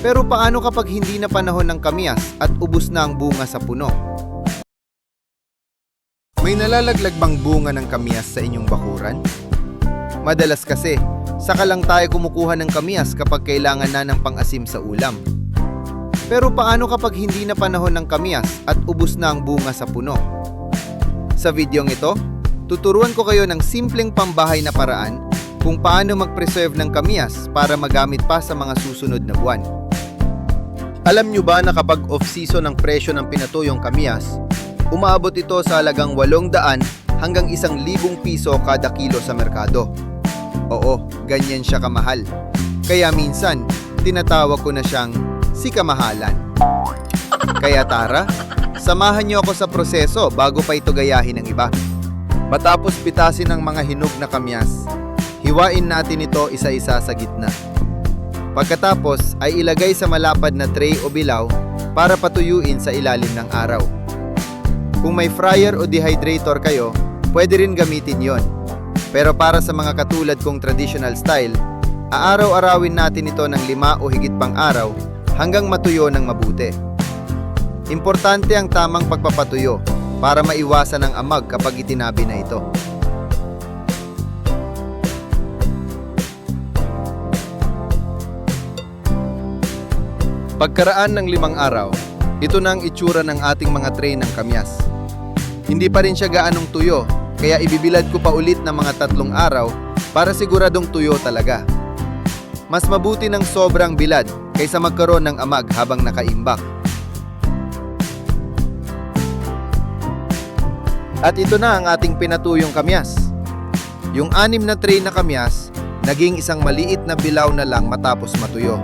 Pero paano kapag hindi na panahon ng kamyas at ubos na ang bunga sa puno? May nalalaglag bang bunga ng kamyas sa inyong bakuran? Madalas kasi, saka lang tayo kumukuha ng kamyas kapag kailangan na ng pang-asim sa ulam. Pero paano kapag hindi na panahon ng kamyas at ubos na ang bunga sa puno? Sa videong ito, tuturuan ko kayo ng simpleng pambahay na paraan kung paano mag-preserve ng kamyas para magamit pa sa mga susunod na buwan. Alam nyo ba na kapag off-season ang presyo ng pinatuyong kamyas, umaabot ito sa halagang 800 hanggang 1,000 piso kada kilo sa merkado? Oo, ganyan siya kamahal. Kaya minsan, tinatawag ko na siyang si kamahalan. Kaya tara, samahan niyo ako sa proseso bago pa ito gayahin ng iba. Matapos pitasin ang mga hinog na kamyas, hiwain natin ito isa-isa sa gitna. Pagkatapos ay ilagay sa malapad na tray o bilaw para patuyuin sa ilalim ng araw. Kung may fryer o dehydrator kayo, pwede rin gamitin yon. Pero para sa mga katulad kong traditional style, aaraw-arawin natin ito ng 5 o higit pang araw hanggang matuyo ng mabuti. Importante ang tamang pagpapatuyo para maiwasan ang amag kapag itinabi na ito. Pagkaraan ng 5 araw, ito na ang itsura ng ating mga tray ng kamyas. Hindi pa rin siya gaanong tuyo, kaya ibibilad ko pa ulit ng mga 3 araw para siguradong tuyo talaga. Mas mabuti ng sobrang bilad kaysa magkaroon ng amag habang nakaimbak. At ito na ang ating pinatuyong kamyas. Yung 6 na tray na kamyas, naging isang maliit na bilaw na lang matapos matuyo.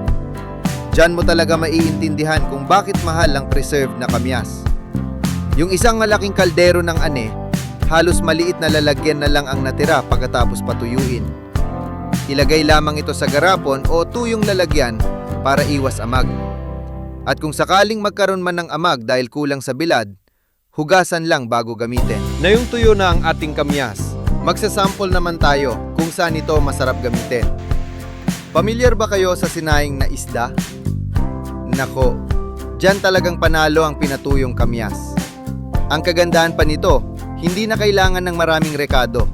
Diyan mo talaga maiintindihan kung bakit mahal ang preserved na kamyas. Yung isang malaking kaldero ng ane, halos maliit na lalagyan na lang ang natira pagkatapos patuyuin. Ilagay lamang ito sa garapon o tuyong lalagyan para iwas amag. At kung sakaling magkaroon man ng amag dahil kulang sa bilad, hugasan lang bago gamitin. Ngayong tuyo na ang ating kamyas, magsasample naman tayo kung saan ito masarap gamitin. Pamilyar ba kayo sa sinaing na isda? Nako, dyan talagang panalo ang pinatuyong kamyas. Ang kagandahan pa nito, hindi na kailangan ng maraming rekado.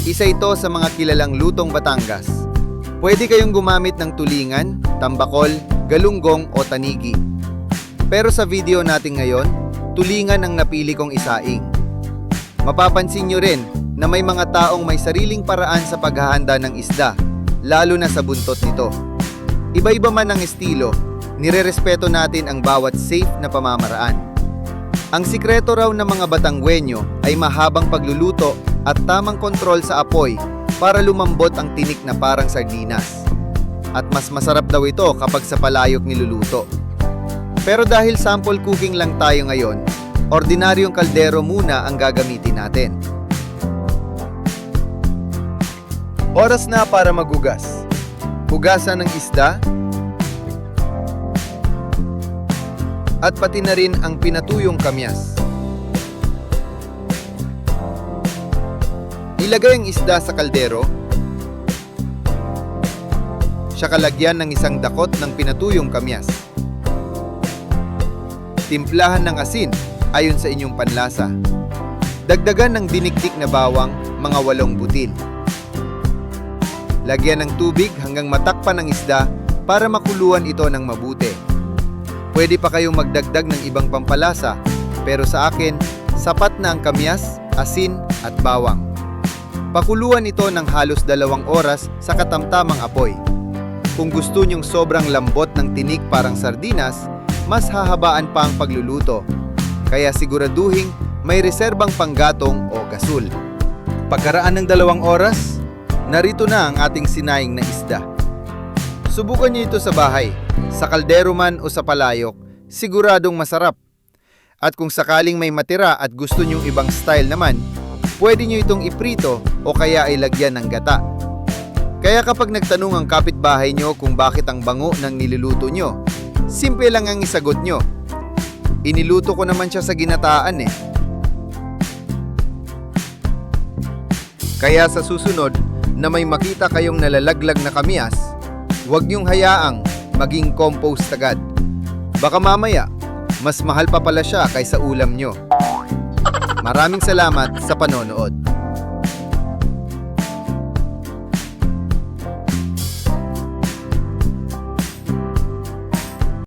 Isa ito sa mga kilalang lutong Batangas. Pwede kayong gumamit ng tulingan, tambakol, galunggong o tanigi. Pero sa video natin ngayon, tulingan ang napili kong isaing. Mapapansin nyo rin na may mga taong may sariling paraan sa paghahanda ng isda, lalo na sa buntot nito. Iba-iba man ang estilo, nirerespeto natin ang bawat safe na pamamaraan. Ang sikreto raw ng mga Batangguenyo ay mahabang pagluluto at tamang kontrol sa apoy para lumambot ang tinik na parang sardinas. At mas masarap daw ito kapag sa palayok niluluto. Pero dahil sample cooking lang tayo ngayon, ordinaryong kaldero muna ang gagamitin natin. Oras na para maghugas. Hugasan ng isda at pati na rin ang pinatuyong kamyas. Ilagay ang isda sa kaldero. Siya kalagyan ng 1 dakot ng pinatuyong kamyas. Timplahan ng asin ayon sa inyong panlasa. Dagdagan ng dinikdik na bawang, mga 8 butil. Lagyan ng tubig hanggang matakpan ang isda para makuluan ito ng mabuti. Pwede pa kayong magdagdag ng ibang pampalasa, pero sa akin, sapat na ang kamyas, asin at bawang. Pakuluan ito ng halos 2 oras sa katamtamang apoy. Kung gusto nyong sobrang lambot ng tinik parang sardinas, mas hahabaan pa ang pagluluto. Kaya siguraduhin may reserbang panggatong o gasol. Pagkaraan ng 2 oras, narito na ang ating sinaing na isda. Subukan niyo ito sa bahay, sa kaldero man o sa palayok, siguradong masarap. At kung sakaling may matira at gusto nyong ibang style naman, pwede nyo itong iprito o kaya ay lagyan ng gata. Kaya kapag nagtanong ang kapitbahay nyo kung bakit ang bango ng niluluto nyo, simple lang ang isagot nyo. Iniluto ko naman siya sa ginataan eh. Kaya sa susunod na may makita kayong nalalaglag na kamyas, huwag niyong hayaang maging compost agad. Baka mamaya, mas mahal pa pala siya kaysa ulam nyo. Maraming salamat sa panonood.